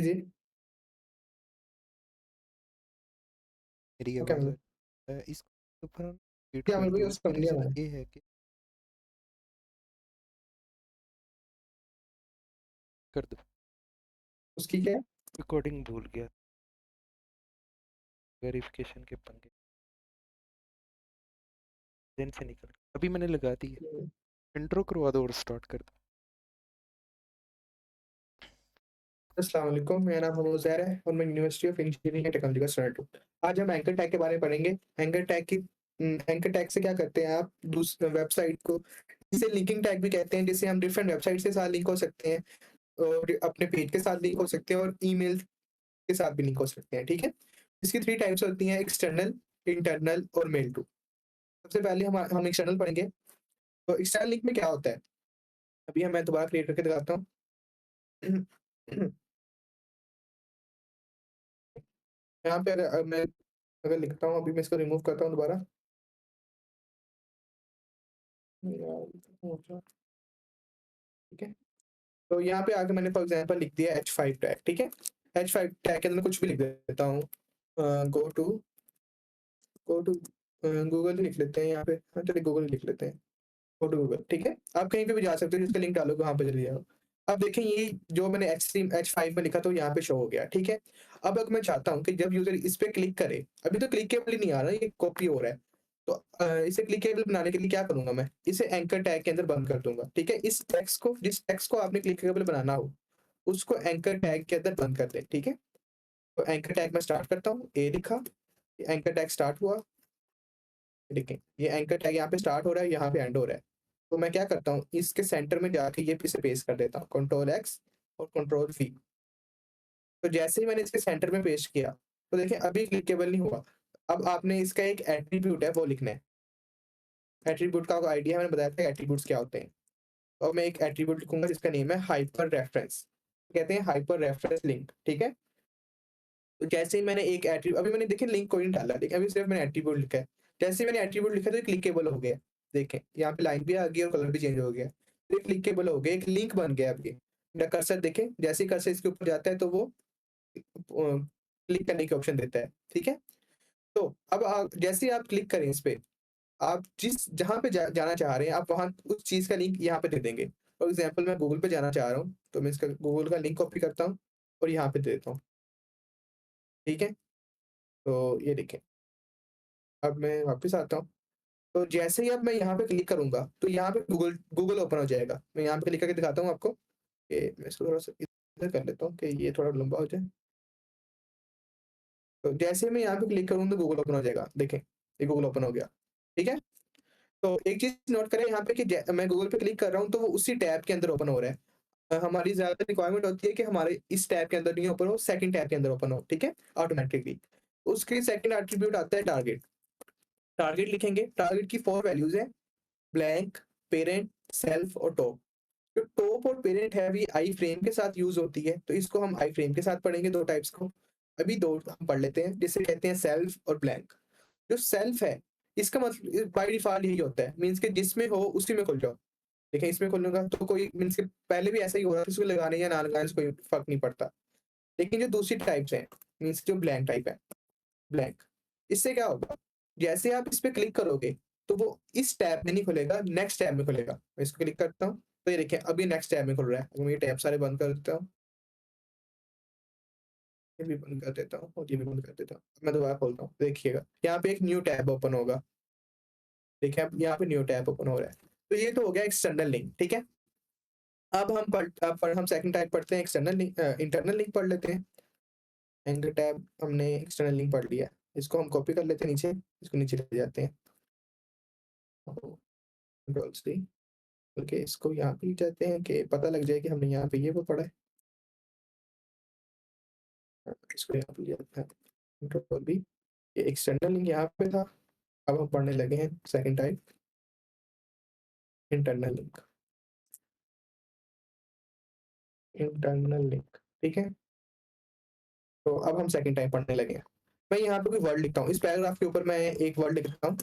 जी, जी। मेरी ओके आवाज़ आ मतलब रही है? इसके ऊपर हम वेट क्या कर मतलब दो, ये इसका समझ लिया रीज़न मैंने। ये है कि कर दो। उसकी क्या है? रिकॉर्डिंग भूल गया, वेरिफिकेशन के पंगे दिन से निकल गए। अभी मैंने लगा दी है। हुँ। इंट्रो करवा दो और स्टार्ट कर दो। अस्सलाम वालेकुम, मेरा नाम मोहम्मद ज़ैर है और मैं university of engineering and technology का स्टूडेंट हूँ। आज हम एंकर टैग के बारे में पढ़ेंगे। एंकर टैग से क्या करते हैं आप वेबसाइट को इसे लिंकिंग टैग भी कहते हैं, जिससे हम डिफरेंट वेबसाइट्स के साथ लिंक हो सकते हैं और अपने पेज के साथ लिंक हो सकते हैं और ईमेल के साथ भी लिंक हो सकते हैं, ठीक है? इसकी 3 टाइप्स होती हैं एक्सटर्नल, इंटरनल और मेल टू। सबसे पहले हम एक्सटर्नल पढ़ेंगे। तो एक्सटर्नल लिंक में क्या होता है? अभी मैं दोबारा क्रिएट करके दिखाता हूँ। यहाँ पे मैं अगर लिखता हूँ, अभी मैं इसको रिमूव करता हूँ दोबारा। ठीक है? तो यहाँ पे आके मैंने फॉर एग्ज़ाम्पल लिख दिया H5 टैग, ठीक है? H5 टैग के अंदर कुछ भी लिख देता हूँ। गो टू गूगल ही लिख लेते हैं यहाँ पे। हाँ, चलिए गूगल ही लिख लेते हैं। गो टू गूगल, ठीक है? आप कहीं पे भी जा सकते हो, जिसका लिंक डालोगे वहाँ पे चले जाओ। अब देखें ये जो मैंने H5 में लिखा तो यहाँ पे शो हो गया, ठीक है? अब अगर मैं चाहता हूँ कि जब यूज़र इस पे क्लिक करे, अभी तो क्लिकेबल ही नहीं आ रहा, ये कॉपी हो रहा है। तो इसे क्लिकेबल बनाने के लिए क्या करूँगा मैं? इसे एंकर टैग के अंदर बंद कर दूँगा, ठीक है? जिस टेक्स्ट को आपने क्लिकेबल बनाना हो, उसको एंकर टैग के अंदर बंद कर दें, ठीक है? तो एंकर टैग मैं स्टार्ट करता हूँ, ए लिखा, एंकर टैग स्टार्ट हुआ, देखें ये एंकर टैग यहाँ पे स्टार्ट हो रहा है, यहाँ पे एंड हो रहा है। तो मैं क्या करता हूँ, इसके सेंटर में जाके ये इसे पेस्ट कर देता हूँ, कंट्रोल एक्स और कंट्रोल वी। तो जैसे ही मैंने इसके सेंटर में पेस्ट किया, तो देखिए अभी क्लिकेबल नहीं हुआ। अब आपने इसका एक एट्रीब्यूट है वो लिखना है। एट्रीब्यूट का आइडिया मैंने बताया था एट्रीब्यूट्स क्या होते हैं। और मैं एक एट्रीब्यूट लिखूँगा जिसका नेम है हाइपर रेफरेंस। कहते हैं हाइपर रेफरेंस लिंक, ठीक है? तो जैसे ही मैंने एक एट्री अभी मैंने देखिए लिंक कोई नहीं डाला, देखिए अभी सिर्फ मैंने एट्रीब्यूट लिखा है। जैसे ही मैंने एट्रीब्यूट लिखा तो ये क्लिकेबल हो गया। देखें, यहाँ पे लाइन भी आ गई और कलर भी चेंज हो गया। तो ये क्लिकेबल हो गया, एक लिंक बन गया अब ये। मेरा कर्सर देखें, जैसे ही कर्सर इसके ऊपर जाता है तो वो क्लिक करने की ऑप्शन देता है, ठीक है? तो अब आप जैसे ही आप क्लिक करें इस पे, आप जिस जहाँ पे जाना चाह रहे हैं, आप वहाँ उस चीज़ का लिंक यहाँ पे दे देंगे। फॉर एग्ज़ाम्पल मैं गूगल पे जाना चाह रहा हूँ, तो मैं इसका गूगल का लिंक कॉपी करता हूँ और यहाँ पे दे देता हूँ, ठीक है? तो ये देखें, अब मैं वापस आता हूँ। तो जैसे ही अब मैं यहाँ पे क्लिक करूँगा, तो यहाँ पे गूगल ओपन हो जाएगा। मैं यहाँ पे क्लिक करके दिखाता हूँ आपको, कि मैं इसको थोड़ा-सा इधर कर लेता हूँ कि ये थोड़ा लंबा हो जाए। तो जैसे ही मैं यहाँ पे क्लिक करूँ तो गूगल ओपन हो जाएगा। देखें, ये गूगल ओपन हो गया, ठीक है? तो एक चीज़ नोट करें यहाँ पे कि मैं गूगल पे क्लिक कर रहा हूँ, तो वो उसी टैब के अंदर ओपन हो रहा है। हमारी ज़्यादा रिक्वायरमेंट होती है कि हमारे इस टैब के अंदर नहीं ओपन हो, सेकंड टैब के अंदर ओपन हो, ठीक है? ऑटोमैटिकली। उसके सेकंड एट्रीब्यूट आता है टारगेट। टारगेट लिखेंगे, टारगेट की 4 वैल्यूज़ हैं, ब्लैंक, पेरेंट, सेल्फ और टॉप। जो टॉप और पेरेंट है अभी आई फ्रेम के साथ यूज़ होती है, तो इसको हम आई फ्रेम के साथ पढ़ेंगे 2 टाइप्स को। अभी 2 हम पढ़ लेते हैं, जिसे कहते हैं सेल्फ और ब्लैंक। जो सेल्फ है, इसका मतलब बाय डिफ़ॉल्ट यही होता है, मीन्स कि जिसमें हो उसी में खुल जाओ। देखिए इसमें खोलूँगा तो कोई मीन्स कि पहले भी ऐसा ही हो रहा था, इसको लगाने या ना लगाने से कोई फ़र्क नहीं पड़ता। लेकिन जो दूसरी टाइप्स हैं, मीन्स जो ब्लैंक टाइप है, ब्लैंक, इससे क्या होगा, जैसे आप इस पे क्लिक करोगे, तो वो इस टैब में नहीं खुलेगा, नेक्स्ट टैब में खुलेगा। मैं इसको क्लिक करता हूँ, तो ये देखिए अभी नेक्स्ट टैब में खुल रहा है। अब मैं ये टैब सारे बंद कर देता हूँ, ये भी बंद कर देता हूँ और ये भी बंद कर देता हूँ। मैं दोबारा खोलता हूँ, देखिएगा, यहाँ पे एक न्यू टैब ओपन होगा। देखिए अब यहाँ पे न्यू टैब ओपन हो रहा है। तो ये तो हो गया एक्सटर्नल लिंक, ठीक है? अब हम सेकंड टाइप पढ़ते हैं इंटरनल लिंक पढ़ लेते हैं। एंकर टैब हमने एक्सटर्नल लिंक पढ़ लिया। इसको हम कॉपी कर लेते हैं नीचे, इसको नीचे ले जाते हैं। कंट्रोल सी, ओके इसको यहाँ पे ले जाते हैं कि पता लग जाए कि हमने यहाँ पे ये वो पढ़ा है। इसको यहाँ पे ले जाते हैं, कंट्रोल बी, ये एक्सटर्नल लिंक यहाँ पे था। अब हम पढ़ने लगे हैं second type, internal link. Internal link, ठीक है? तो अब हम सेकंड टाइप पढ़ने लगे हैं। मैं यहाँ पे कोई वर्ड लिखता हूँ, इस पैराग्राफ के ऊपर मैं एक वर्ड लिख रहा हूँ,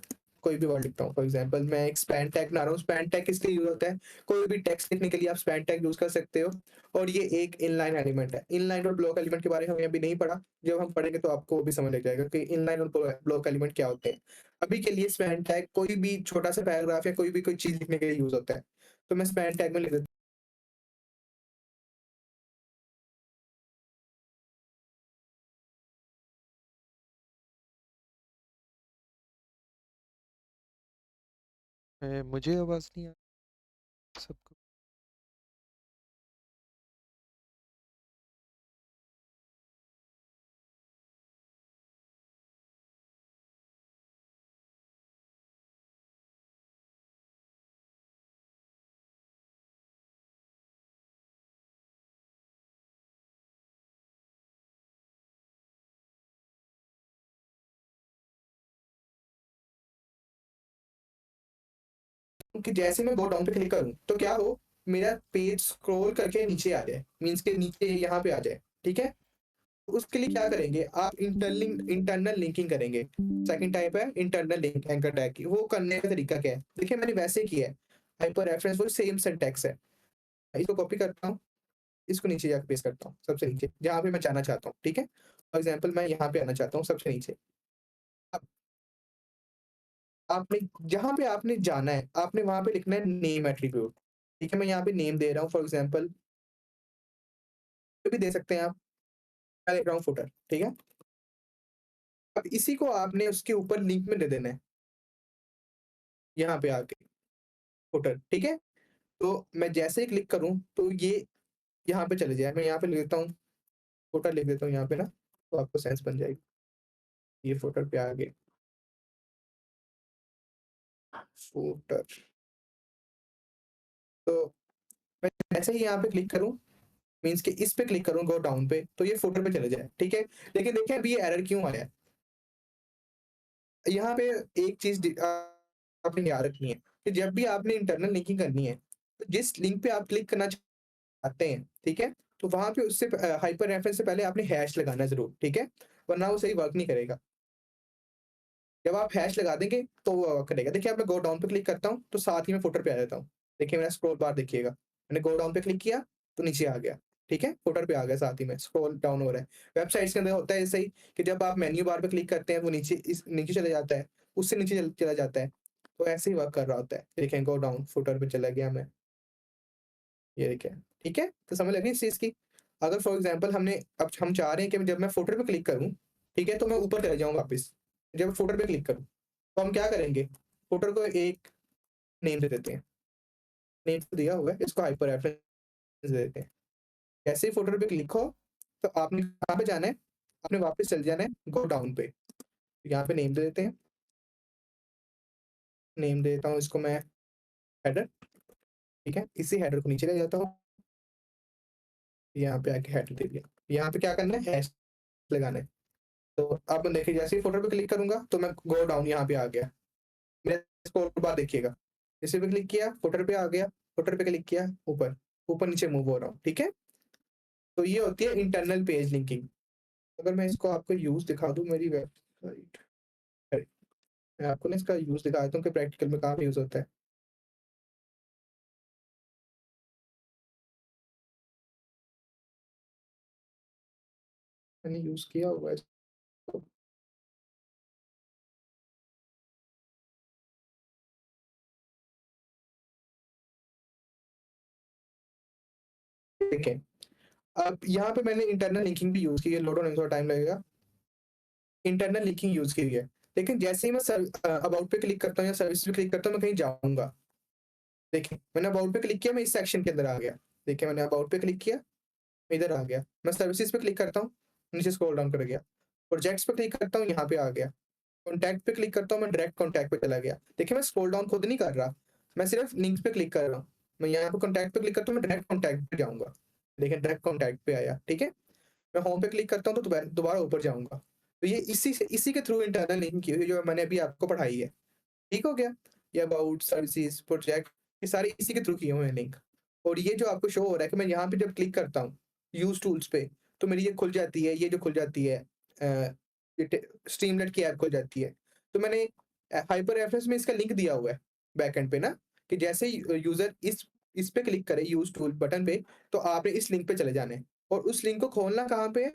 कोई भी वर्ड लिखता हूँ, फॉर एग्ज़ाम्पल मैं एक स्पैन टैग बना रहा हूँ, स्पैन टैग किस लिए यूज़ होता है? कोई भी टेक्स्ट लिखने के लिए आप स्पैन टैग यूज़ कर सकते हो और ये एक इनलाइन एलिमेंट है। इनलाइन और ब्लॉक एलिमेंट के बारे में हमने अभी नहीं पढ़ा, जब हम पढ़ेंगे तो आपको वो भी समझ लग जाएगा कि इनलाइन और ब्लॉक एलिमेंट क्या होते हैं। अभी के लिए स्पैन टैग कोई भी छोटा-सा पैराग्राफ या कोई भी कोई चीज़ लिखने के लिए यूज़ होता है। तो मैं स्पैन टैग में लिख देता मुझे आवाज़ नहीं आ सबको? हूँ कि जैसे मैं गो डाउन पे क्लिक करूँ, तो क्या हो, मेरा पेज स्क्रॉल करके नीचे आ जाए, मीन्स के नीचे यहाँ पे आ जाए, ठीक है? उसके लिए क्या करेंगे, आप इंटरनल लिंकिंग करेंगे। सेकंड टाइप है इंटरनल लिंक एंकर टैग की। वो करने का तरीका क्या है? देखिए मैंने वैसे किया है। हाइपर रेफरेंस वो सेम सिंटैक्स है। इसको कॉपी करता हूँ, इसको नीचे जाके पेस्ट करता हूँ, सबसे नीचे, जहाँ पे मैं जाना चाहता हूँ, ठीक है? फॉर एग्ज़ाम्पल मैं यहाँ पे आना चाहता हूँ सबसे नीचे। अब आपने जहाँ पे आपने जाना है, आपने वहाँ पे लिखना है नेम एट्रिब्यूट, ठीक है? मैं यहाँ पे नेम दे रहा हूँ फॉर एग्ज़ाम्पल, भी दे सकते हैं आप। मैं लिख रहा हूँ फुटर, ठीक है? अब इसी को आपने उसके ऊपर लिंक में दे देना है, यहाँ पे आके, फुटर, ठीक है? तो मैं जैसे ही क्लिक करूँ, तो ये यहाँ पे चले जाए। मैं यहाँ पे लिख देता हूँ, फुटर लिख देता हूँ यहाँ पे ना, तो आपको सेंस बन जाएगी। ये फुटर पे आ गए, फुटर। तो मैं जैसे ही यहाँ पे क्लिक करूँ, मीन्स कि इस पे क्लिक करूँ गो डाउन पे, तो ये फुटर पे चले जाए, ठीक है? लेकिन देखिए अभी ये एरर क्यों आया है? यहाँ पे एक चीज़ आपने याद रखनी है कि जब भी आपने इंटरनल लिंकिंग करनी है, तो जिस लिंक पे आप क्लिक करना चाहते हैं, ठीक है? तो वहाँ पे उससे हाइपर रेफरेंस से पहले आपने हैश लगाना है ज़रूर, ठीक है? वरना वो सही वर्क नहीं करेगा। जब आप हैश लगा देंगे, तो वो वर्क करेगा। देखिए अब मैं गो डाउन पे क्लिक करता हूँ, तो साथ ही में फुटर पे आ जाता हूँ। देखिए मेरा स्क्रॉल बार देखिएगा, मैंने गो डाउन पे क्लिक किया, तो नीचे आ गया, ठीक है? फुटर पे आ गया साथ ही में, स्क्रॉल डाउन हो रहा है। वेबसाइट्स के अंदर होता है ऐसे ही कि जब आप मेन्यू बार पे क्लिक करते हैं, वो नीचे चले जाता है, उससे नीचे चला जाता है। तो ऐसे ही वर्क कर रहा होता है। देखें गो डाउन, फुटर पे चला गया मैं, ये देखिए, ठीक है? तो समझ लगी इस चीज़ की? अगर फॉर एग्ज़ाम्पल अब हम चाह रहे हैं कि जब मैं फुटर पे क्लिक करूँ, ठीक है? तो मैं ऊपर चले जाऊँ वापस। जब फुटर पे क्लिक करूँ, तो हम क्या करेंगे? फुटर को एक नेम दे देते हैं। नेम तो दिया हुआ है, इसको हाइपर रेफरेंस दे देते हैं। जैसे ही फुटर पे क्लिक हो, तो आपने कहाँ पे जाना है? आपने वापस चले जाना है गो डाउन पे। यहाँ पे नेम दे देते हैं। नेम दे देता हूँ इसको मैं हेडर, ठीक है? इसी हेडर को नीचे ले जाता हूँ। यहाँ पे आके हेडर दे दिया। यहाँ पे क्या करना है? हैश लगाना है। तो अब देखिए जैसे ही फुटर पे क्लिक करूँगा, तो मैं गो डाउन यहाँ पे आ गया। मेरा स्क्रॉल बार देखिएगा। इसी पे क्लिक किया, फुटर पे आ गया, फुटर पे क्लिक किया, ऊपर, ऊपर-नीचे मूव हो रहा हूँ, ठीक है? तो ये होती है इंटरनल पेज लिंकिंग। अगर मैं इसको आपको यूज़ दिखा दूँ मेरी वेबसाइट, अरे! मैं आपको ना इसका यूज़ दिखा देता हूँ कि प्रैक्टिकल में कहाँ पे यूज़ होता है। मैंने यूज़ किया हुआ है इसको। देखें, अब यहाँ पे मैंने इंटरनल लिंकिंग भी यूज़ की है, लोड होने में थोड़ा टाइम लगेगा। इंटरनल लिंकिंग यूज़ की हुई है। लेकिन जैसे ही मैं अबाउट पे क्लिक करता हूँ या सर्विस पे क्लिक करता हूँ, मैं कहीं जाऊँगा। देखिए, मैंने अबाउट पे क्लिक किया, मैं इस सेक्शन के अंदर आ गया। देखिए, मैंने अबाउट पे क्लिक किया, मैं इधर आ गया। मैं सर्विसेज़ पे क्लिक करता हूँ, नीचे स्क्रॉल डाउन कर गया। प्रोजेक्ट्स पे क्लिक करता हूँ, यहाँ पे आ गया। कॉन्टैक्ट पे क्लिक करता हूँ, मैं डायरेक्ट कॉन्टैक्ट पे चला गया। देखिए, मैं स्क्रॉल डाउन खुद नहीं कर रहा, मैं सिर्फ लिंक्स पे क्लिक कर रहा हूँ। मैं यहाँ पे कॉन्टैक्ट पे क्लिक करता हूँ, मैं डायरेक्ट कॉन्टैक्ट पे जाऊँगा। देखिए, डायरेक्ट कॉन्टैक्ट पे आया, ठीक है? मैं होम पे क्लिक करता हूँ, तो दोबारा ऊपर जाऊँगा। तो ये इसी के थ्रू इंटरनल लिंकिंग की हुई है, जो मैंने अभी आपको पढ़ाई है। ठीक हो गया? ये अबाउट, सर्विसेज़, प्रोजेक्ट, ये सारे इसी के थ्रू किए हुए हैं लिंक। और ये जो आपको शो हो रहा है कि मैं यहाँ पे जब क्लिक करता हूँ, यूज़ टूल्स पे, तो मेरी ये खुल जाती है, ये जो खुल जाती है ये टे स्ट्रीमलैट की ऐप खुल जाती है। तो मैंने हाइपर रेफरेंस में इसका लिंक दिया हुआ है बैकएंड पे ना, कि जैसे ही यूज़र इस पे क्लिक करे यूज़ टूल बटन पे, तो आपने इस लिंक पे चले जाना है और उस लिंक को खोलना कहाँ पे है?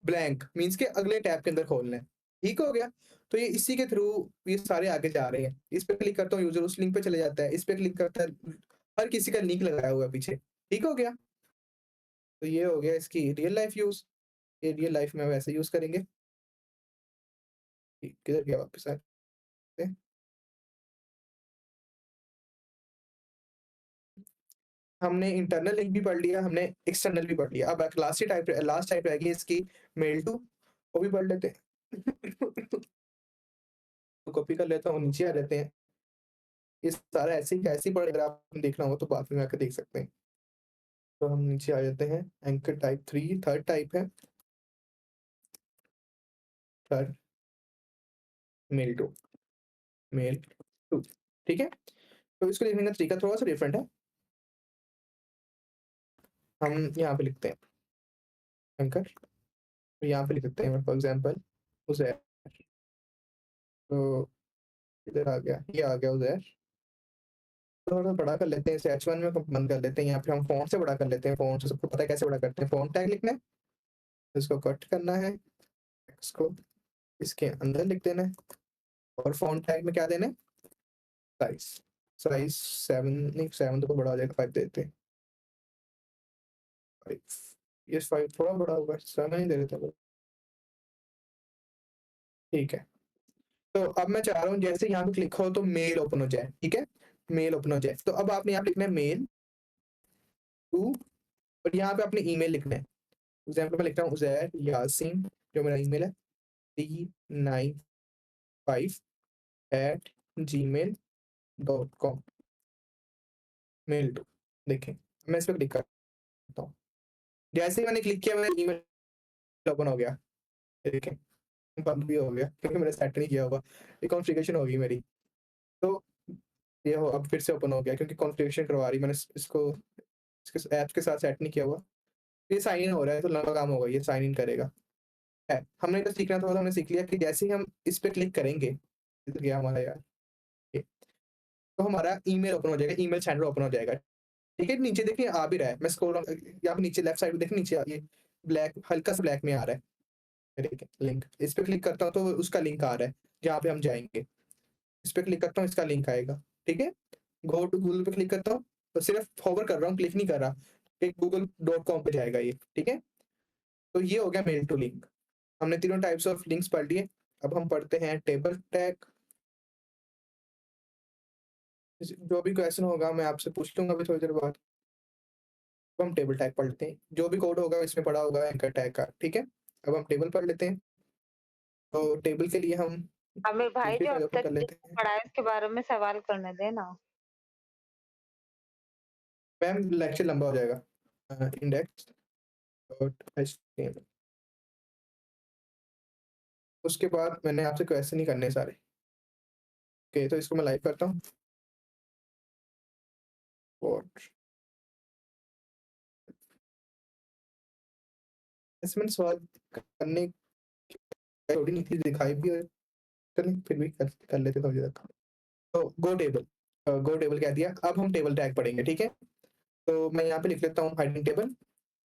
ब्लैंक मीन्स के अगले टैब के अंदर खोलना है। ठीक हो गया? तो ये इसी के थ्रू ये सारे आगे जा रहे हैं। इस पे क्लिक करता हूँ यूज़र उस लिंक पे चले जाता है, इस पे क्लिक करता है, हर किसी का लिंक लगाया हुआ है पीछे। ठीक हो गया? तो ये हो गया इसकी रियल लाइफ यूज़। ये रियल लाइफ में वैसे यूज़ करेंगे। किधर गया वापस आते हैं। हमने इंटरनल लिंक भी पढ़ लिया, हमने एक्सटर्नल भी पढ़ लिया। अब एक लास्ट टाइप रह गई इसकी मेल टू, वो भी पढ़ लेते हैं। तो कॉपी कर लेता हूँ, नीचे आ जाते हैं। ये सारा ऐसे ही कैसे ही पढ़ेगा, आप देखना हो तो बाद में आके देख सकते हैं। तो हम नीचे आ जाते हैं, एंकर टाइप 3 थर्ड टाइप है, third mailto, mailto, ठीक है? तो इसको लिखने का तरीका थोड़ा-सा डिफरेंट है। हम यहाँ पे लिखते हैं एंकर, तो यहाँ पे लिख देते हैं फॉर एग्ज़ाम्पल उज़ैर, तो इधर आ गया, ये आ गया उज़ैर। थोड़ा बड़ा कर लेते हैं इसे H1 में बंद कर लेते हैं, यहाँ पे हम फ़ॉन्ट से बड़ा कर लेते हैं, फ़ॉन्ट से सबको पता है कैसे बड़ा करते हैं, फ़ॉन्ट टैग लिखना है, इसको कट करना है, इसको इसके अंदर लिख देना है और फ़ॉन्ट टैग में क्या देना है? साइज़, साइज़ 7 नहीं 7 तो बड़ा हो जाएगा, 5 दे देते हैं, 5 ये 5 थोड़ा बड़ा होगा, 7 ही दे देते हैं, ठीक है। तो अब मैं चाह रहा हूँ जैसे यहाँ पे क्लिक हो तो मेल ओपन हो जाए, ठीक है? मेल ओपन हो जाए, तो अब आपने यहाँ पे लिखना है मेल टू और यहाँ पे अपनी ईमेल लिखना है। एग्ज़ाम्पल मैं लिखता हूँ उज़ैर यासीन, जो मेरा ईमेल है 395@gmail.com मेल टू, देखें, मैं इस पे क्लिक करता हूँ। जैसे ही मैंने क्लिक किया मेरा ईमेल ओपन हो गया, ये देखें, बंद भी हो गया क्योंकि मैंने सेट नहीं किया हुआ, ये कॉन्फ़िगरेशन होगी मेरी। तो ये हो अब फिर से ओपन हो गया क्योंकि कॉन्फ़िगरेशन करवा रही मैंने इसको इसके ऐप्स के साथ सेट नहीं किया हुआ। ये साइन इन हो रहा है तो लंबा काम होगा, ये साइन इन करेगा। है, हमने जो सीखना था वो तो हमने सीख लिया कि जैसे ही हम इस पे क्लिक करेंगे, इधर गया हमारा यार, ये, तो हमारा ईमेल ओपन हो जाएगा, ईमेल सेंडर ओपन हो जाएगा। ठीक है? नीचे देखिए आ भी रहा है, मैं स्क्रॉल डाउन यहाँ पे नीचे लेफ्ट साइड में देखिए नीचे ये ब्लैक हल्का सा ब्लैक में आ रहा है, ये देखिए लिंक, इस पे क्लिक करता हूँ तो उसका लिंक आ रहा है, जहाँ पे हम जाएँगे। इस पे क्लिक करता हूँ, इसका लिंक आएगा, ठीक है? गो टू गूगल पे क्लिक करता हूँ, तो सिर्फ होवर कर रहा हूँ, क्लिक नहीं कर रहा, एक google.com पे जाएगा ये, ठीक है? तो ये हो गया मेल टू लिंक। हमने तीनों टाइप्स ऑफ लिंक्स पढ़ लिए, अब हम पढ़ते हैं टेबल टैग। जो भी क्वेश्चन होगा मैं आपसे पूछ लूँगा अभी थोड़ी देर बाद। अब हम टेबल टैग पढ़ लेते हैं, जो भी कोड होगा इसमें पड़ा होगा एंकर टैग का, ठीक है? अब हम टेबल पढ़ लेते हैं, तो टेबल के लिए हम आमिर भाई दूसरी जो फाइल अब ओपन तक कर लेते जिसने हैं। पढ़ा है उसके बारे में सवाल करने देना। मैम लेक्चर लंबा हो जाएगा। इंडेक्स डॉट एचटीएमएल, उसके बाद मैंने आपसे क्वेश्चन ही करने हैं सारे। ओके, तो इसको मैं लाइव करता हूँ और इसमें सवाल करने की थोड़ी नहीं थी, दिखाई भी है, चलें फिर भी कर लेते थोड़ी देर तक। तो गो टेबल कह दिया, अब हम टेबल टैग पढ़ेंगे, ठीक है? तो मैं यहाँ पे लिख लेता हूँ हाइडिंग टेबल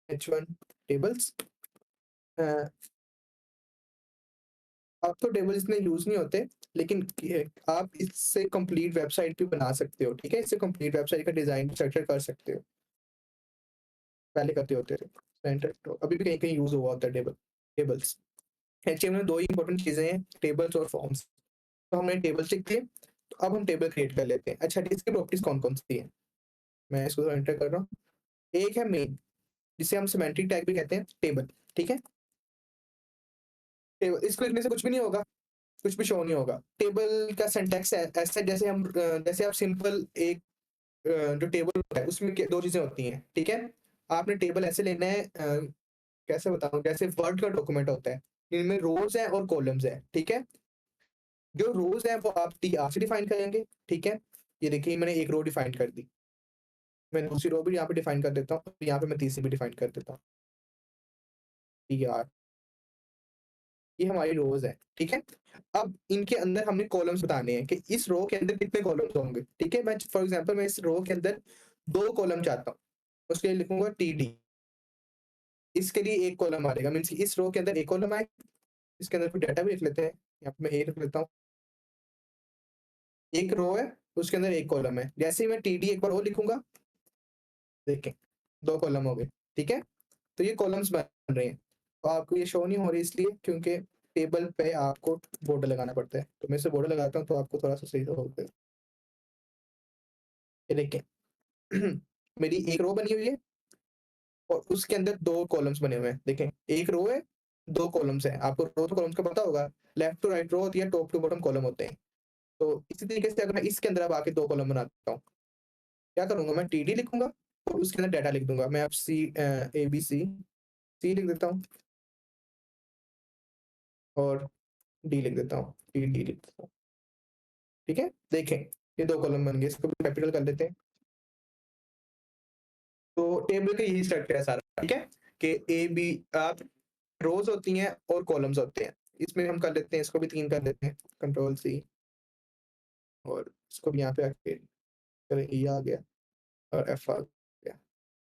H1 टेबल्स। अ, अब तो टेबल इतने यूज़ नहीं होते, लेकिन आप इससे कंप्लीट वेबसाइट भी बना सकते हो, ठीक है? इससे कंप्लीट वेबसाइट का डिज़ाइन स्ट्रक्चर कर सकते हो। पहले करते होते थे। सेंटर तो अभी भी कहीं-कहीं यूज़ हुआ होता है टेबल्स। एचटीएमएल में 2 ही इंपॉर्टेंट चीज़ें हैं, टेबल्स और फॉर्म्स। तो हमने टेबल्स लिख दिए, तो अब हम टेबल क्रिएट कर लेते हैं। अच्छा, इसकी प्रॉपर्टीज़ कौन-कौन सी हैं? मैं इसको एंटर कर रहा हूँ। एक है मेन, जिसे हम सिमेंटिक टैग भी कहते हैं, टेबल, ठीक है? टेबल इसको लिखने से कुछ भी नहीं होगा, कुछ भी शो नहीं होगा। टेबल का सिंटैक्स ऐसा है जैसे जैसे आप सिंपल एक जो टेबल होता है उसमें 2 चीज़ें होती हैं, ठीक है? आपने टेबल ऐसे लेना है, कैसे बताऊँ, जैसे वर्ड का डॉक्यूमेंट होता है, इनमें रोज़ हैं और कॉलम्स हैं, ठीक है? जो रोज़ हैं वो आप टीआर से डिफाइन करेंगे, ठीक है? ये देखिए मैंने एक रो डिफाइन कर दी। मैं दूसरी रो भी यहाँ पे डिफाइन कर देता हूँ, यहाँ पे मैं तीसरी भी डिफाइन कर देता हूँ, टीआर। ये हमारी रोज़ है, ठीक है? अब इनके अंदर हमने कॉलम्स बताने हैं कि इस रो के अंदर कितने कॉलम्स होंगे, ठीक है? मैं फॉर एग्ज़ाम्पल मैं इस रो के अंदर 2 कॉलम चाहता हूँ, उसके लिए लिखूँगा टीडी। इसके लिए 1 कॉलम आएगा मीन्स इस रो के अंदर 1 कॉलम आए, इसके अंदर कोई डाटा भी लिख लेते हैं, यहाँ पे मैं ए लिख लेता हूँ। 1 रो है, उसके अंदर 1 कॉलम है। जैसे ही मैं टीडी एक बार और लिखूँगा, देखें 2 कॉलम हो गए, ठीक है? तो ये कॉलम्स बन रहे हैं। तो आपको ये शो नहीं हो रही इसलिए क्योंकि टेबल पे आपको बॉर्डर लगाना पड़ता है। तो मैं इसे बॉर्डर लगाता हूँ तो आपको थोड़ा-सा सही होगा। ये देखें मेरी 1 रो बनी हुई है और उसके अंदर 2 कॉलम्स बने हुए हैं। देखें 1 रो है, 2 कॉलम्स हैं। आपको रो टू कॉलम्स का पता होगा, लेफ्ट टू राइट रो होती है, टॉप टू बॉटम कॉलम होते हैं। तो इसी तरीके से अगर मैं इसके अंदर अब आके 2 कॉलम बनाता हूँ, क्या करूँगा मैं टीडी लिखूँगा और उसके अंदर डाटा लिख दूँगा। मैं अब एबीसी सी लिख देता हूँ और डी लिख देता हूँ, टीडी लिख देता हूँ। ठीक है? देखें, ये 2 कॉलम बन गए, इसको भी कैपिटल कर लेते हैं। तो टेबल का यही स्ट्रक्चर है सारा, ठीक है? कि ए, बी आप रोज़ होती हैं और कॉलम्स होते हैं। इसमें हम कर लेते हैं, इसको भी 3 कर लेते हैं, कंट्रोल सी और इसको भी यहाँ पे आके करें, ई आ गया और एफ आ गया।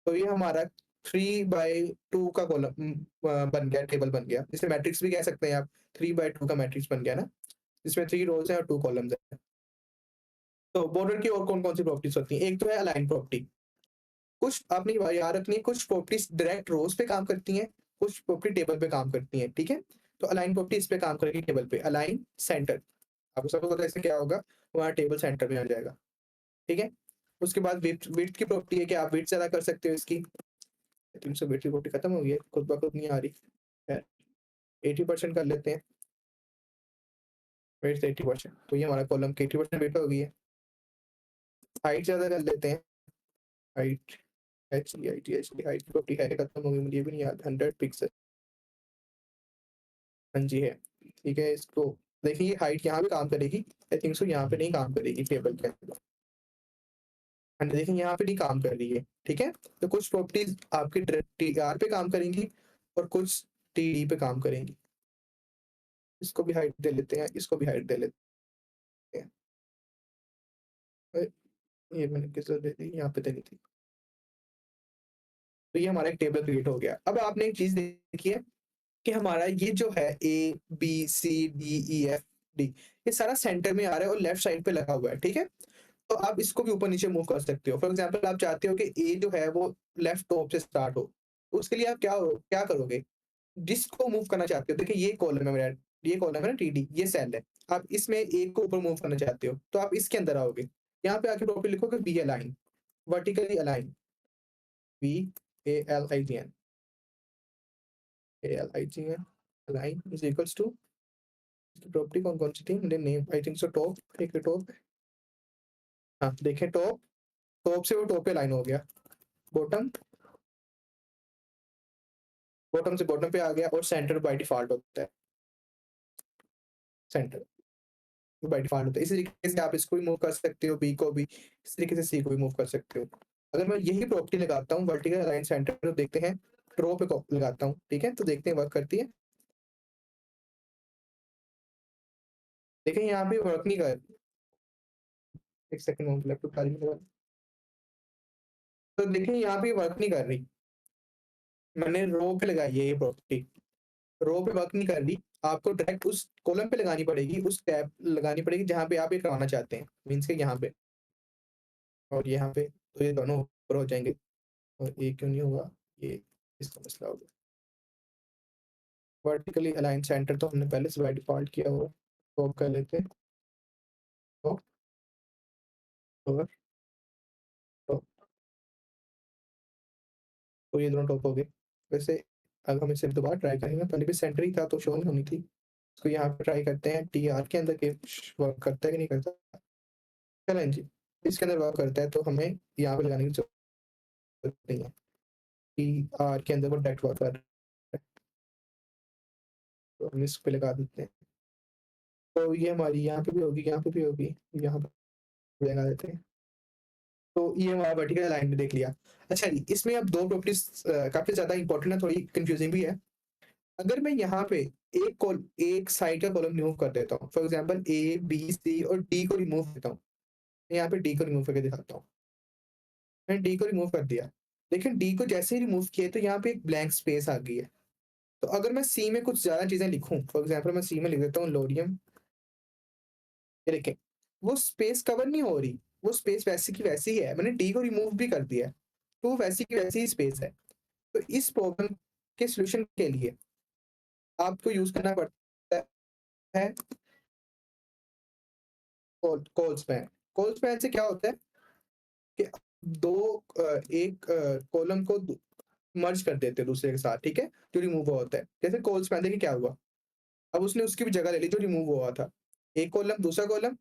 तो ये हमारा 3/2 का बन गया, टेबल बन गया। इसे मैट्रिक्स भी कह सकते हैं आप, 3/2 का मैट्रिक्स बन गया ना, जिसमें 3 रोज़ हैं और 2 कॉलम्स हैं। तो बॉर्डर की और कौन-कौन सी प्रॉपर्टीज़ होती हैं? एक तो है अलाइन प्रॉपर्टी। कुछ आपने याद रखनी है, कुछ प्रॉपर्टीज़ डायरेक्ट रोज़ पे काम करती हैं, कुछ प्रॉपर्टी टेबल पे काम करती हैं, ठीक है? तो अलाइन प्रॉपर्टी इस पे काम करेगी टेबल पे, अलाइन सेंटर। आपको सबको पता है इससे क्या होगा, वहाँ टेबल सेंटर में आ जाएगा, ठीक है? उसके बाद विड्थ विड्थ की प्रॉपर्टी है कि आप विड्थ ज़्यादा कर सकते हो इसकी। आई थिंक सो विड्थ की प्रॉपर्टी खत्म हो गई है, खुद ब खुद नहीं आ रही। खैर 80% कर लेते हैं, विड्थ 80%, तो ये हमारा कॉलम की 80% विड्थ हो गई है। हाइट ज़्यादा कर लेते हैं, हाइट एचडी हाइट की प्रॉपर्टी है खत्म हो गई, मुझे ये भी नहीं याद, 100 पिक्सल। हाँ जी, है। ठीक है, इसको देखिए ये हाइट यहाँ पे काम करेगी, आई थिंक सो यहाँ पे नहीं काम करेगी टेबल के अंदर। हाँ जी, देखिए यहाँ पे नहीं काम कर रही है, ठीक है? तो कुछ प्रॉपर्टीज़ आपकी टीआर पे काम करेंगी और कुछ टीडी पे काम करेंगी। इसको भी हाइट दे लेते हैं, इसको भी हाइट दे लेते हैं। अ, ये मैंने किस दे दी, यहाँ पे देनी थी। तो ये हमारा एक टेबल क्रिएट हो गया। अब आपने एक चीज़ देखी है कि हमारा ये जो है ए, बी, सी, डी, ई, एफ, डी, ये सारा सेंटर में आ रहा है और लेफ्ट साइड पे लगा हुआ है, ठीक है? तो आप इसको भी ऊपर-नीचे मूव कर सकते हो। फॉर एग्ज़ाम्पल आप चाहते हो कि ए जो है वो लेफ्ट टॉप से स्टार्ट हो। तो उसके लिए आप क्या करोगे? जिसको मूव करना चाहते हो, देखिए ये कॉलम है मेरा, ये कॉलम है ना टीडी, ये सेल है। आप इसमें ए को ऊपर मूव करना चाहते हो, तो आप इसके अंदर आओगे। यहाँ पे आके प्रॉपर्टी लिखोगे B align, vertically align, B-A-L-I-G-N, A-L-I-G-N, align is equals to, इसकी प्रॉपर्टी कौन-कौन सी थी? मुझे name I think so top, एक टॉप, हाँ, देखें टॉप, टॉप से वो टॉप पे अलाइन हो गया। बॉटम, बॉटम से बॉटम पे आ गया और सेंटर बाय डिफ़ॉल्ट होता है, सेंटर बाय डिफ़ॉल्ट होता है। इसी तरीके से आप इसको भी मूव कर सकते हो, बी को भी, इसी तरीके से सी को भी मूव कर सकते हो। अगर मैं यही प्रॉपर्टी लगाता हूँ वर्टिकल अलाइन सेंटर, तो देखते हैं रो पे लगाता हूँ, ठीक है? तो देखते हैं वर्क करती है। देखें यहाँ पे वर्क नहीं कर, एक सेकंड लैपटॉप चार्ज में लगा, तो देखिए यहाँ पे वर्क नहीं कर रही। मैंने रो पे लगाई है ये प्रॉपर्टी, रो पे वर्क नहीं कर रही। आपको डायरेक्ट उस कॉलम पे लगानी पड़ेगी, उस टैब लगानी पड़ेगी जहाँ पे आप ये करवाना चाहते हैं। मीन्स के यहाँ पे और यहाँ पे, तो ये दोनों ऊपर हो जाएँगे और ये क्यों नहीं हुआ? ये इसका मसला होगा। वर्टिकली अलाइन सेंटर तो हमने पहले से बाय डिफ़ॉल्ट किया हुआ है, तो कर लेते हैं, तो और तो, तो ये दोनों टॉप हो गए। वैसे अब हम इसे दोबारा ट्राई करेंगे, पहले भी सेंटर ही था तो शो नहीं होनी थी। इसको यहाँ पे ट्राई करते हैं टीआर के अंदर कि वर्क करता है कि नहीं करता। चलें जी, इसके अंदर वर्क करता है तो हमें यहाँ पे लगाने की ज़रूरत नहीं है। टीआर के अंदर वो डायरेक्ट वर्क कर रहा है, तो हम इस पे लगा देते हैं। तो ये हमारी यहाँ पे भी होगी, यहाँ पे भी होगी, यहाँ पे लगा देते हैं। तो ये हमारा वर्टिकल अलाइनमेंट देख लिया। अच्छा जी, इसमें अब 2 प्रॉपर्टीज़ काफ़ी ज़्यादा इम्पोर्टेंट है, थोड़ी कन्फ्यूज़िंग भी है। अगर मैं यहाँ पे एक साइड का कॉलम रिमूव कर देता हूँ, फॉर एग्ज़ाम्पल ए, बी, सी और डी को रिमूव करता हूँ। मैं यहाँ पे डी को रिमूव करके दिखाता हूँ। मैंने डी को रिमूव कर दिया। लेकिन डी को जैसे ही रिमूव किया तो यहाँ पे एक ब्लैंक स्पेस आ गई है। तो अगर मैं सी में कुछ ज़्यादा चीज़ें लिखूँ, फॉर एग्ज़ाम्पल मैं सी में लिख देता हूँ लोडियम, ये देखें, वो स्पेस कवर नहीं हो रही, वो स्पेस वैसी की वैसी ही है। मैंने डी को रिमूव भी कर दिया है, तो वो वैसी की वैसी ही स्पेस है। तो इस प्रॉब्लम के सॉल्यूशन के लिए आपको यूज़ करना पड़ता है कॉल स्पैन। कॉल स्पैन से क्या होता है कि एक कॉलम को मर्ज कर देते हैं दूसरे के साथ, ठीक है? जो रिमूव हुआ होता है। जैसे कॉल स्पैन देखिए क्या हुआ, अब उसने उसकी भी जगह ले ली जो रिमूव हुआ था। एक कॉलम, दूसरा कॉलम,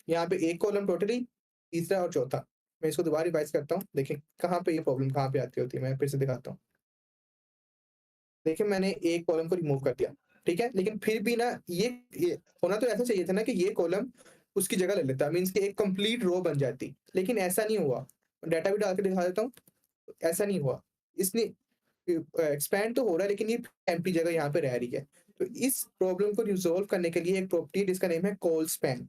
यहाँ पे एक कॉलम टोटली, तीसरा और चौथा। मैं इसको दोबारा रिवाइज़ करता हूँ, देखें कहाँ पे ये प्रॉब्लम कहाँ पे आती होती है, मैं फिर से दिखाता हूँ। देखिए मैंने एक कॉलम को रिमूव कर दिया, ठीक है? लेकिन फिर भी ना ये होना तो ऐसा चाहिए था ना कि ये कॉलम उसकी जगह ले लेता, मीन्स कि एक कंप्लीट रो बन जाती, लेकिन ऐसा नहीं हुआ। डाटा भी डाल के दिखा देता हूँ, ऐसा नहीं हुआ। इसने एक्सपैंड तो हो रहा है लेकिन ये एम्प्टी जगह यहाँ पे रह रही है। तो इस प्रॉब्लम को रिज़ॉल्व करने के लिए एक प्रॉपर्टी है जिसका नेम है कॉल स्पैन,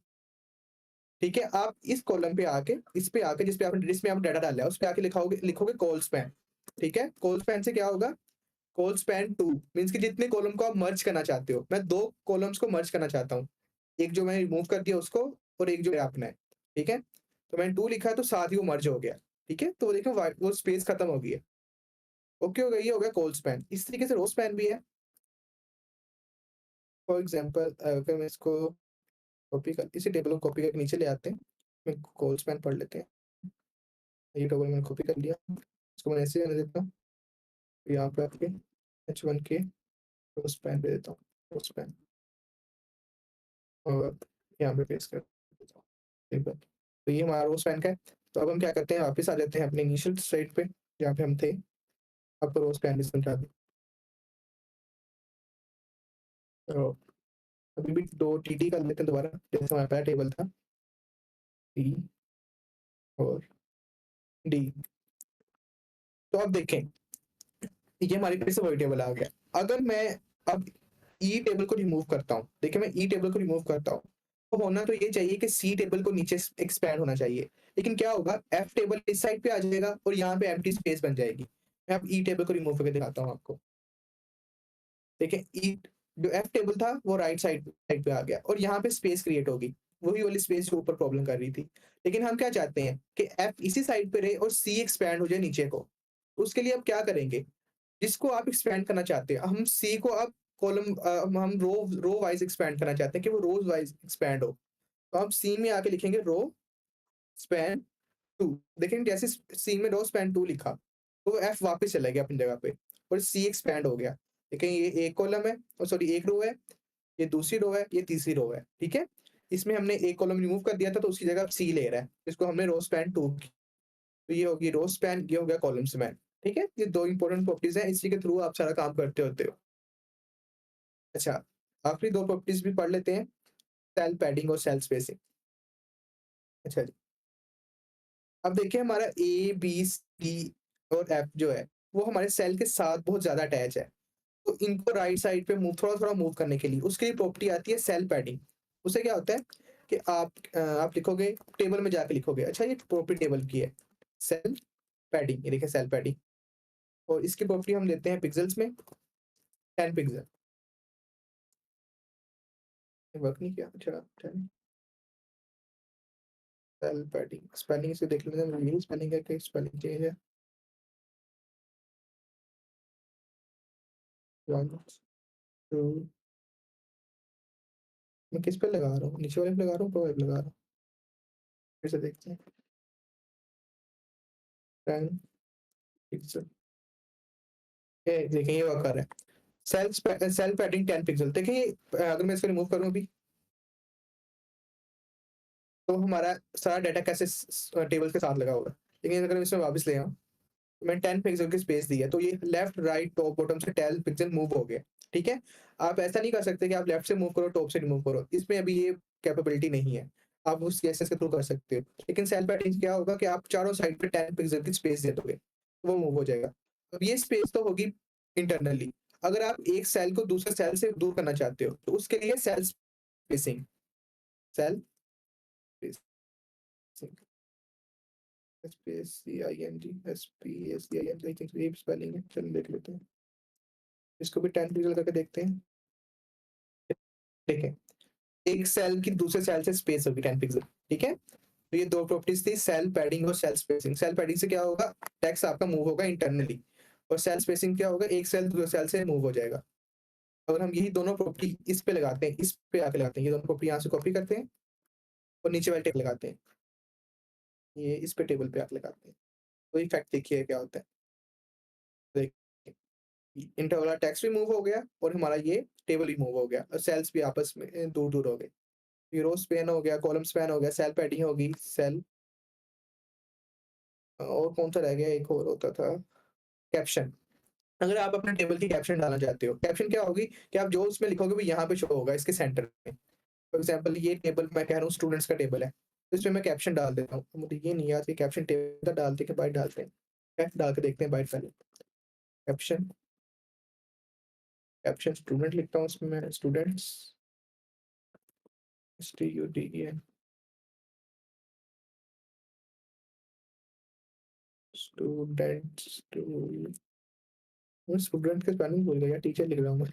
ठीक है? आप इस कॉलम पे आके, इस पे आके जिसमें आपने डाटा डाला है, उस पे आके लिखोगे कॉल स्पैन, ठीक है? कॉल स्पैन से क्या होगा, कॉल स्पैन 2 मीन्स कि जितने कॉलम को आप मर्ज करना चाहते हो, मैं 2 कॉलम्स को मर्ज करना चाहता हूँ। एक जो मैंने रिमूव कर दिया उसको और एक जो मेरा अपना है, ठीक है? तो मैंने 2 लिखा है तो साथ ही वो मर्ज हो गया, ठीक है? तो देखो वो स्पेस खत्म हो गई है। ओके हो गया, ये हो गया कॉल स्पैन। इस तरीके से रो स्पैन भी है। फॉर एग्ज़ाम्पल अगर मैं इसको कॉपी कर इसी टेबल को कॉपी करके नीचे ले आते हैं, मैं कॉल स्पैन पढ़ लेते हैं। ये टेबल मैंने कॉपी कर लिया, इसको मैं ऐसे रहने देता हूँ, यहाँ पे आके H1 के रो स्पैन दे देता हूँ, रो स्पैन और यहाँ पे पेस्ट कर देता हूँ। ठीक है, तो ये हमारा रो स्पैन का है। तो अब हम क्या करते हैं, वापस आ जाते हैं अपने इनिशियल स्लाइड पे जहाँ पे हम थे। अब तो रो स्पैन भी समझा दें। तो अभी भी 2 टीटी कर लेते हैं दोबारा, जैसे हमारा पहला टेबल था, टी और डी। तो अब देखें, ये हमारे फिर से वही टेबल आ गया। अगर मैं अब ई टेबल को रिमूव करता हूँ, देखिए मैं ई टेबल को रिमूव करता हूँ, तो होना तो ये चाहिए कि सी टेबल को नीचे एक्सपैंड होना चाहिए। लेकिन क्या होगा, एफ टेबल इस साइड पे आ जाएगा और यहाँ पे एम्प्टी स्पेस बन जाएगी। मैं अब ई टेबल को रिमूव करके दिखाता हूँ आपको। देखिए ई जो एफ टेबल था वो राइट साइड पे आ गया और यहाँ पे स्पेस क्रिएट होगी। वही वाली स्पेस के ऊपर प्रॉब्लम कर रही थी। लेकिन हम क्या चाहते हैं कि एफ इसी साइड पे रहे और सी एक्सपैंड हो जाए नीचे को। उसके लिए अब क्या करेंगे, जिसको आप एक्सपैंड करना चाहते हैं, हम सी को अब हम रो वाइज़ एक्सपैंड करना चाहते हैं कि वो रोज़ वाइज़ एक्सपैंड हो। तो हम सी में आके लिखेंगे रो स्पैन 2, देखेंगे जैसे सी में रो स्पैन 2 लिखा, तो एफ वापस चला गया अपनी जगह पे और सी एक्सपैंड हो गया। देखें ये एक कॉलम है, सॉरी एक रो है, ये दूसरी रो है, ये तीसरी रो है, ठीक है? इसमें हमने एक कॉलम रिमूव कर दिया था तो उसकी जगह अब सी ले रहा है, इसको हमने रो स्पैन 2 की। तो ये होगी रो स्पैन, ये हो गया कॉलम स्पैन, ठीक है? ये 2 इंपॉर्टेंट प्रॉपर्टीज़ हैं, इसी के थ्रू आप सारा काम करते होते हो। अच्छा, आखिरी 2 प्रॉपर्टीज़ भी पढ़ लेते हैं, सेल पैडिंग और सेल स्पेसिंग। अच्छा जी, अब देखिए हमारा ए, बी, सी और एफ जो है, वो हमारे सेल के साथ बहुत ज़्यादा अटैच है। तो इनको राइट साइड पे थोड़ा-थोड़ा मूव करने के लिए उसके लिए प्रॉपर्टी आती है सेल पैडिंग। उससे क्या होता है कि आप लिखोगे, टेबल में जाके लिखोगे, अच्छा ये प्रॉपर्टी टेबल की है, सेल पैडिंग, ये देखिए सेल पैडिंग और इसकी प्रॉपर्टी हम लेते हैं पिक्सेल्स में, 10 पिक्सेल। ये वर्क नहीं किया, अच्छा 10 सेल पैडिंग, स्पेलिंग से देख लेते हैं, यही स्पेलिंग है कि स्पेलिंग चेंज है? 1 2 मैं किस पे लगा रहा हूँ? नीचे वाले पे लगा रहा हूँ, ऊपर वाले पे लगा रहा हूँ? फिर से देखते हैं, 10 पिक्सेल, ये देखिए ये वर्क कर रहा है। सेल पैडिंग 10 पिक्सेल, देखिए अगर मैं इसको रिमूव करूँ अभी, तो हमारा सारा डाटा कैसे टेबल्स के साथ लगा होगा। लेकिन अगर मैं इसमें वापस ले आऊँ, तो मैंने 10 पिक्सेल की स्पेस दी है, तो ये लेफ्ट, राइट, टॉप, बॉटम से 10 पिक्सेल मूव हो गए, ठीक है? आप ऐसा नहीं कर सकते कि आप लेफ्ट से मूव करो, टॉप से रिमूव करो, इसमें अभी ये कैपेबिलिटी नहीं है। आप उस सीएसएस के थ्रू कर सकते हो। लेकिन सेल पैडिंग क्या होगा कि आप चारों साइड पे 10 पिक्सेल की स्पेस दे दोगे, तो वो मूव हो जाएगा। अब ये स्पेस तो होगी इंटरनली। अगर आप एक सेल को दूसरे सेल से दूर करना चाहते हो, तो उसके लिए cell spacing, cell spacing, S-P-A-C-I-N-G, S-P-A-C-I-N-G, I think यही स्पेलिंग है। चलिए देख लेते हैं। इसको भी 10 पिक्सल करके देखते हैं। ठीक है, एक सेल की दूसरे सेल से स्पेस होगी 10 पिक्सल, ठीक है? तो ये 2 प्रॉपर्टीज थी, सेल पैडिंग और सेल स्पेसिंग। सेल पैडिंग से क्या होगा, टेक्स्ट आपका मूव होगा इंटरनली, और सेल स्पेसिंग क्या होगा, एक सेल दूसरे सेल से मूव हो जाएगा। अगर हम यही दोनों प्रॉपर्टी इस पे लगाते हैं, इस पे आके लगाते हैं, ये दोनों प्रॉपर्टी यहाँ से कॉपी करते हैं और नीचे वाले टेबल लगाते हैं, ये इस पे टेबल पे आके लगाते हैं, तो इफेक्ट देखिए क्या होता है। देखिए, इंटर वाला टेक्स्ट भी मूव हो गया और हमारा ये टेबल भी मूव हो गया और सेल्स भी आपस में दूर-दूर हो गए। ये रो स्पैन हो गया, कॉलम स्पैन हो गया, सेल पैडिंग होगी, सेल और कौन-सा रह गया, एक और होता था कैप्शन। अगर आप अपने टेबल की कैप्शन डालना चाहते हो, कैप्शन क्या होगी कि आप जो उसमें लिखोगे वो यहाँ पे शो होगा इसके सेंटर में। फॉर एग्जांपल ये टेबल मैं कह रहा हूँ स्टूडेंट्स का टेबल है, तो इसमें मैं कैप्शन डाल देता हूँ। मुझे ये नहीं याद कि कैप्शन टेबल डालते कि बाइट डालते हैं। कैट डाल के देखते हैं बाइट पहले। कैप्शन, कैप्शन स्टूडेंट लिखता हूँ उसमें मैं, स्टूडेंट्स, STUDENT, स्टूडेंट्स, मैं स्टूडेंट के स्पेलिंग भूल गया, टीचर लिख रहा हूँ मैं।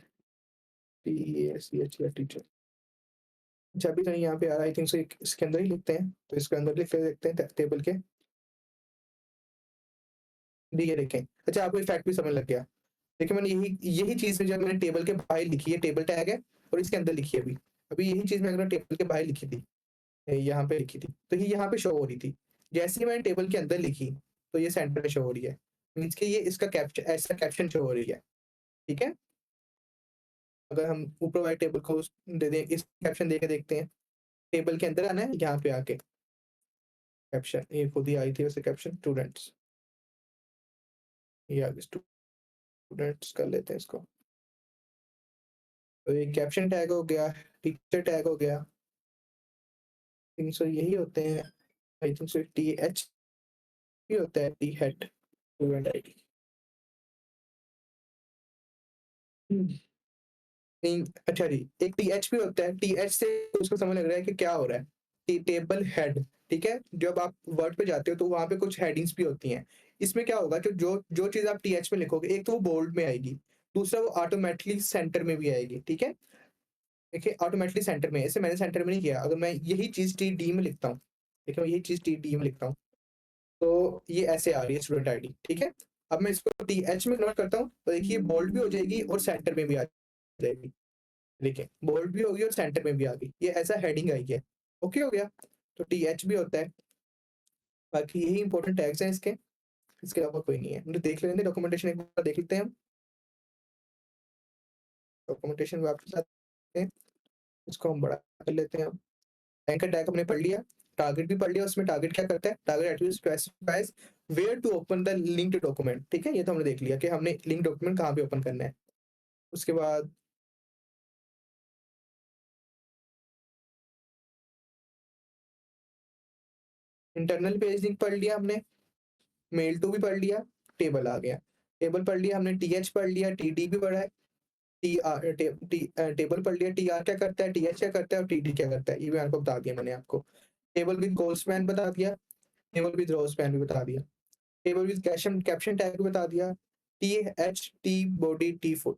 TEACH या टीचर। अच्छा अभी तो नहीं यहाँ पे आ रहा, आई थिंक सो इसके अंदर ही लिखते हैं, तो इसके अंदर लिख के देखते हैं टेबल के। ये देखें, अच्छा आपको इफेक्ट भी समझ लग गया। देखिए मैंने यही यही चीज़ जब मैंने टेबल के बाहर लिखी है, टेबल टैग है और इसके अंदर लिखी है अभी। अभी यही चीज़ मैंने टेबल के बाहर लिखी थी, यहाँ पे लिखी थी, तो ये यहाँ पे शो हो रही थी। जैसे ही मैंने टेबल के अंदर लिखी, तो ये सेंटर में शो हो रही है। मीन्स कि ये इसका कैप्शन, ऐसा कैप्शन शो हो रही है, ठीक है? अगर हम ऊपर वाले टेबल को दे दें, इस कैप्शन दे के देखते हैं। टेबल के अंदर आना है, यहाँ पे आके कैप्शन, ये खुद ही आई थी वैसे कैप्शन, स्टूडेंट्स, ये आगे स्टूडेंट्स कर लेते हैं इसको। तो ये कैप्शन टैग हो गया, टीचर टैग हो गया। थिंक सो यही होते हैं, आई थिंक सो TH भी होता है, टी हेड स्टूडेंट आईडी। नहीं, अच्छा जी, एक TH भी होता है, TH से उसको समझ लग रहा है कि क्या हो रहा है। टेबल हेड, ठीक है? जब आप वर्ड पे जाते हो तो वहाँ पे कुछ हेडिंग्स भी होती हैं। इसमें क्या होगा कि जो जो चीज़ आप TH में लिखोगे, एक तो वो बोल्ड में आएगी, दूसरा वो ऑटोमेटिकली सेंटर में भी आएगी, ठीक है? देखिए ऑटोमेटिकली सेंटर में, ऐसे मैंने सेंटर में नहीं किया। अगर मैं यही चीज़ TD में लिखता हूँ, देखिए मैं यही चीज़ TD में लिखता हूँ, तो ये ऐसे आ रही है स्टूडेंट आईडी, ठीक है? अब मैं इसको TH में कन्वर्ट करता हूँ, तो देखिए बोल्ड भी हो जाएगी और सेंटर में भी आ जाएगी। देखिए बोल्ड भी होगी और सेंटर में भी आ गई, ये ऐसा हेडिंग आई है। ओके हो गया, तो TH भी होता है। बाकी यही इंपॉर्टेंट टैग्स हैं इसके, इसके अलावा कोई नहीं है। मुझे देख लेने डॉक्यूमेंटेशन, एक बार देख लेते हैं हम। डॉक्यूमेंटेशन वापस आते हैं, इसको हम बड़ा कर लेते हैं। एंकर टैग हमने पढ़ लिया, टारगेट भी पढ़ लिया। उसमें टारगेट क्या करता है, target attribute specifies where to open the linked document, ठीक है? ये तो हमने देख लिया कि हमने लिंक डॉक्यूमेंट कहाँ पे ओपन करना है। उसके बाद इंटरनल पेज लिंक पढ़ लिया हमने, मेल टू भी पढ़ लिया, टेबल आ गया। टेबल पढ़ लिया हमने, TH पढ़ लिया, TD भी पढ़ा है, टेबल पढ़ लिया, TR क्या करता है, TH क्या करता है और TD क्या करता है, ये भी आपको बता दिया मैंने आपको। टेबल विद गोल स्पैन बता दिया, टेबल विद रो स्पैन भी बता दिया, table with caption caption tag भी बता दिया, TH बॉडी T4।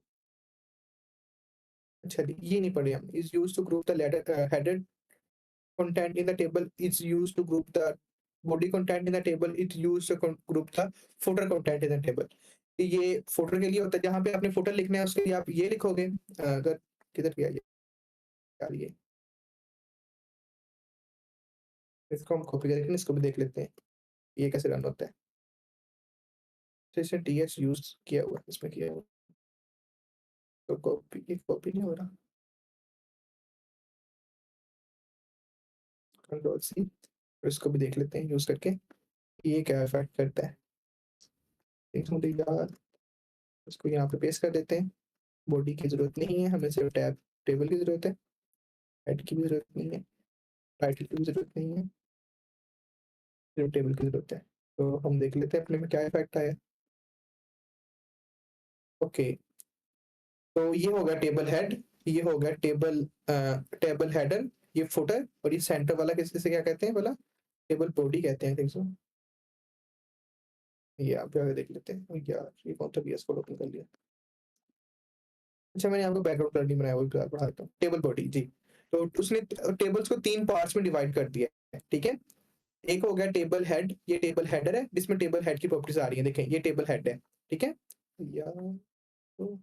अच्छा जी, ये नहीं पढ़े हम। Is used to group the header content in the table, is used to group the body content in the table, it used to group the footer content in the table। ये footer के लिए होता है, जहाँ पे आपने footer लिखना है उसके लिए आप ये लिखोगे। अगर किधर गया ये यार, ये इसको हम कॉपी करके इसको भी देख लेते हैं, ये कैसे रन होता है। तो इसमें TH यूज किया हुआ है, इसमें किया हुआ, तो कॉपी नहीं हो रहा। Ctrl+C, इसको भी देख लेते हैं यूज करके, ये क्या इफेक्ट करता है। एक मिनट यार, इसको यहाँ पे पेस्ट कर देते हैं। बॉडी की जरूरत नहीं है, हमें सिर्फ टैब टेबल की जरूरत है, हेड की भी जरूरत नहीं है, टाइटल की भी जरूरत नहीं है, सिर्फ टेबल की जरूरत है। तो हम देख लेते हैं अपने में क्या इफेक्ट आया। ओके, तो ये हो गया टेबल हेड, ये हो गया टेबल हेडर, ये फुटर, और ये सेंटर वाला किसे क्या कहते हैं बोला? टेबल बॉडी कहते हैं, आई थिंक सो। ये आप आगे देख लेते हैं। ओह यार! ये कौन सा वीएस कोड ओपन कर लिया। अच्छा, मैंने आपको बैकग्राउंड कलर नहीं बनाया, वही पढ़ाता हूँ। टेबल बॉडी जी। तो उसने टेबल्स को 3 पार्ट्स में डिवाइड कर दिया है, ठीक है? एक हो गया टेबल हेड, ये टेबल हेडर है जिसमें टेबल हेड की प्रॉपर्टीज आ रही हैं, देखें ये टेबल हेड है, ठीक है? या तो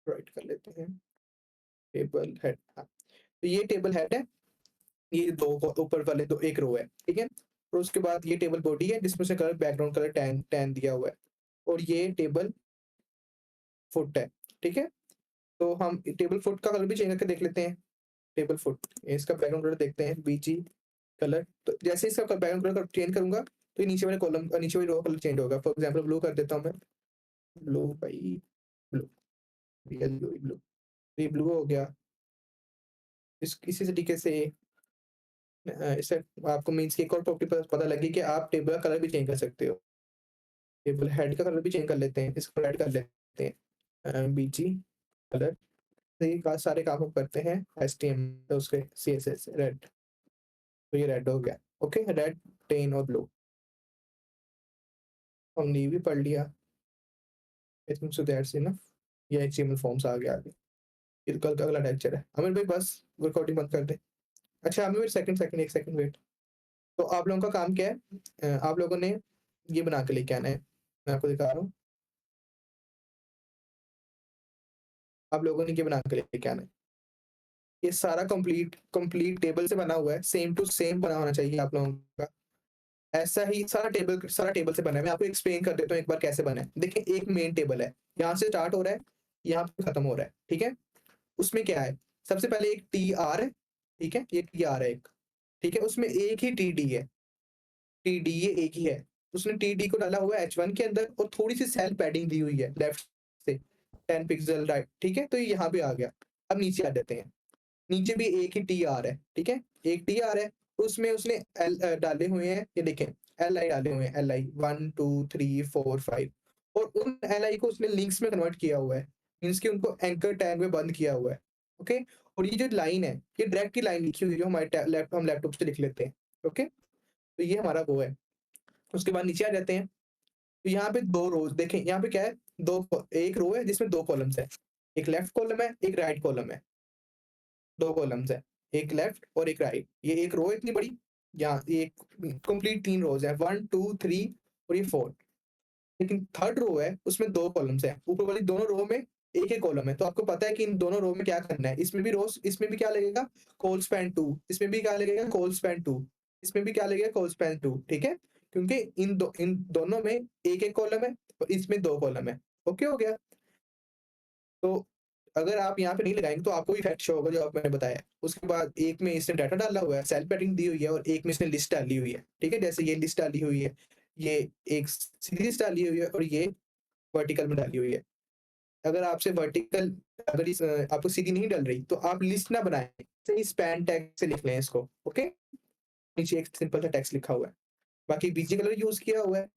राइट कर लेते हैं, टेबल हेड, हाँ। तो ये टेबल हेड है, ये 2 ऊपर वाले 2 एक रो है, ठीक है? और उसके बाद ये टेबल बॉडी है जिसमें से colour background colour tan tan दिया हुआ है, और ये टेबल फुट है, ठीक है? तो हम टेबल फुट का कलर भी चेंज करके देख लेते हैं। टेबल फुट, इसका बैकग्राउंड कलर देखते हैं, बीजी कलर। तो जैसे इसका बैकग्राउंड कलर चेंज करूँगा, तो ये नीचे वाले कॉलम नीचे वाली रो का कलर चेंज होगा। फॉर एग्जांपल ब्लू कर देता हूँ मैं, ब्लू भाई, ब्लू, रियल ब्लू, ब्लू। ये ब्लू हो गया। इसी तरीके से इससे आपको मीन्स की एक और प्रॉपर्टी पता लगी कि आप टेबल का कलर भी चेंज कर सकते हो। टेबल हेड का कलर भी चेंज कर लेते हैं, इसको रेड कर लेते हैं, बीजी कलर। तो ये सारे काम हम करते हैं एचटीएमएल, तो उसके सीएसएस रेड। तो ये रेड हो गया, ओके? रेड, टेन और ब्लू हमने ये भी पढ़ लिया। आई थिंक सो दैट्स इनफ। ये एचटीएमएल फॉर्म्स आ गया आगे। फिर कल का अगला लेक्चर है। अमिर भाई बस रिकॉर्डिंग बंद कर दे। अच्छा अमिर भाई, सेकंड सेकंड, एक सेकंड वेट। तो आप लोगों का काम क्या है? आप लोगों ने ये बना के लेके आना है, मैं आपको दिखा रहा हूँ। आप लोगों ने ये बना के लेके आना है। ये सारा कंप्लीट कंप्लीट टेबल से बना हुआ है, सेम टू सेम बना होना चाहिए आप लोगों का। ऐसा ही सारा टेबल से बना है। मैं आपको एक्सप्लेन कर देता हूँ एक बार कैसे बना है। देखिए एक मेन टेबल है, यहाँ से स्टार्ट हो रहा है, यहाँ पे खत्म हो रहा है, ठीक है? उसमें क्या है? सबसे पहले एक टी आर है, ठीक है? ये टी आर है एक, ठीक है? उसमें एक ही टी डी है, टी डी ये एक ही है। उसने टी डी को डाला हुआ है H1 के अंदर, और थोड़ी सी सेल पैडिंग दी हुई है लेफ्ट से, 10 पिक्सल राइट, ठीक है? तो ये यहाँ पे आ गया। अब नीचे आ जाते हैं। नीचे भी एक ही टी आर है, ठीक है? एक टी आर है, उसमें उसने डाले हुए हैं, ये देखें, एल आई डाले हुए हैं, एल आई 1 2 3 4 5, और उन एल आई को उसने लिंक्स में कन्वर्ट किया हुआ है, मीन्स कि उनको एंकर टैग में बंद किया हुआ है, ओके? और ये जो लाइन है, ये डायरेक्ट की लाइन लिखी हुई है जो हमारे हम लैपटॉप से लिख लेते हैं, ओके? तो ये हमारा वो है। उसके बाद नीचे आ जाते हैं। तो यहाँ पे 2 रोज़ देखें, यहाँ पे क्या है? 2 एक रो है जिसमें 2 कॉलम्स हैं। एक लेफ्ट कॉलम है, एक राइट कॉलम है। 2 कॉलम्स हैं, एक लेफ्ट और एक राइट। ये एक रो है इतनी बड़ी, यहाँ ये कंप्लीट 3 रोज़ हैं, 1 2 3 और ये 4। लेकिन थर्ड रो है, उसमें 2 कॉलम्स हैं। ऊपर वाली दोनों रो में एक-एक कॉलम है। तो आपको पता है कि इन दोनों रो में क्या करना है। इसमें भी क्या लगेगा? कोल स्पैन 2, इसमें भी क्या लगेगा? कोल स्पैन 2, इसमें भी क्या लगेगा? कोल स्पैन 2, ठीक है? क्योंकि इन दोनों में एक-एक कॉलम है और इसमें 2 कॉलम है। ओके हो गया? तो अगर आप यहाँ पे नहीं लगाएँगे तो आपको इफेक्ट शो होगा जो अब मैंने बताया। उसके बाद एक में इसने डाटा डाला हुआ है, सेल पैडिंग दी हुई है, और एक में इसने लिस्ट डाली हुई है, ठीक है? जैसे ये लिस्ट डाली हुई है, ये एक सीधी लिस्ट डाली हुई है, और ये वर्टिकल में डाली हुई है। अगर आपसे वर्टिकल अगर आपको सीधी नहीं डल रही, तो आप लिस्ट ना बनाएँ, सही स्पैन टैग से लिख लें इसको, ओके? नीचे एक सिंपल सा टेक्स्ट लिखा हुआ है। बाकी बीजी कलर यूज़ किया हुआ है,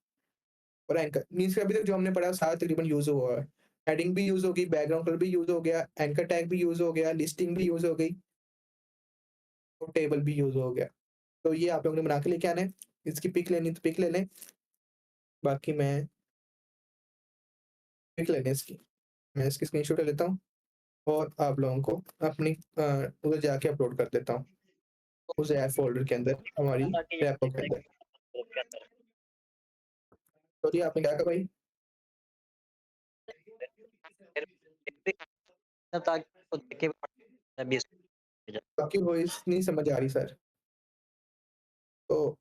और एंकर मीन्स अभी तक जो हमने पढ़ा है सारा तकरीबन यूज़ हुआ है। हेडिंग भी यूज़ होगी, बैकग्राउंड कलर भी यूज़ हो गया, एंकर टैग भी यूज़ हो गया, लिस्टिंग भी यूज़ हो गई, और टेबल भी यूज़ हो गया। तो ये आप लोगों ने बना के लेके आना है। इसकी पिक लेनी है तो पिक ले लें, बाकी मैं पिक लेनी है इसकी। मैं इसकी स्क्रीनशॉट ले लेता हूँ, और आप लोगों को अपनी उधर जाके अपलोड कर देता हूँ, उस ऐप फ़ोल्डर के अंदर, हमारी रेपो के अंदर। सॉरी आपने क्या कहा भाई? ताकि उसको देख के भी आपकी वॉइस नहीं समझ आ रही सर। तो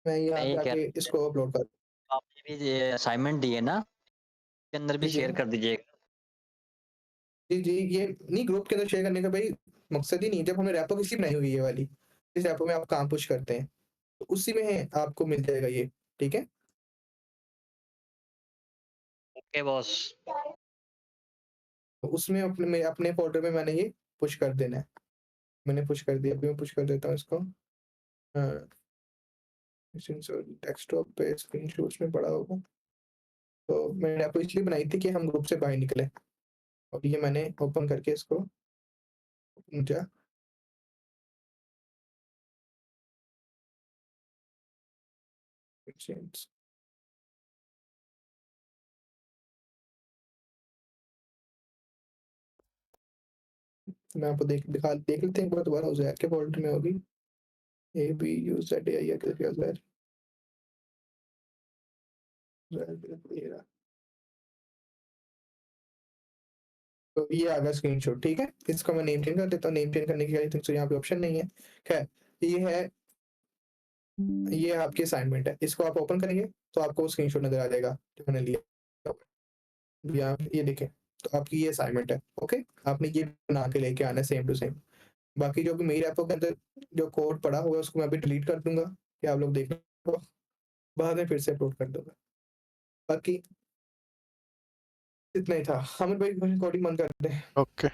मैं यहाँ मैं पे ये कह आके रहा इसको अपलोड कर, हूँ आपने भी ये असाइनमेंट दिए ना, के अंदर भी जी, जी। शेयर कर दीजिएगा। जी, जी, ये नहीं ग्रुप के अंदर शेयर करने का भाई मकसद ही नहीं है। जब हमने रेपो किसी बनाई हुई है ये वाली, जिस रेपो में आप काम पुश करते हैं, तो उसी में है आपको मिल जाएगा ये, ठीक है? Okay boss. तो उसमें अपने फ़ोल्डर में मैंने ये पुश कर देना है। मैंने पुश कर दिया, अभी मैं पुश कर देता हूँ इसको। डेस्कटॉप पे स्क्रीनशॉट्स में पड़ा होगा। तो मैंने आपको इसलिए बनाई थी कि हम ग्रुप से बाहर निकले और ये मैंने ओपन करके इसको किया। चेंज मैं आपको देख लेते हैं एक बार दोबारा उज़ैर के फ़ोल्डर में होगी। ABUZAIR करके उज़ैर ये रहा। तो ये आ गया स्क्रीनशॉट, ठीक है? इसको मैं नेम चेंज कर देता हूँ। नेम चेंज करने की आई थिंक सो यहाँ पे ऑप्शन नहीं है। खैर ये आपकी असाइनमेंट है। इसको आप ओपन करेंगे तो आपको स्क्रीनशॉट नज़र आ जाएगा जो मैंने लिया। यहाँ ये देखें, तो आपकी ये असाइनमेंट है, ओके? आपने ये बना के लेके आना है सेम टू सेम। बाकी जो भी मेरी ऐपों के अंदर जो कोड पड़ा हुआ है उसको मैं अभी डिलीट कर दूँगा कि आप लोग देख लो। बाद में फिर से अपलोड कर दूँगा। बाकी इतना ही था। हामिद भाई कोडिंग बंद कर दें। ओके।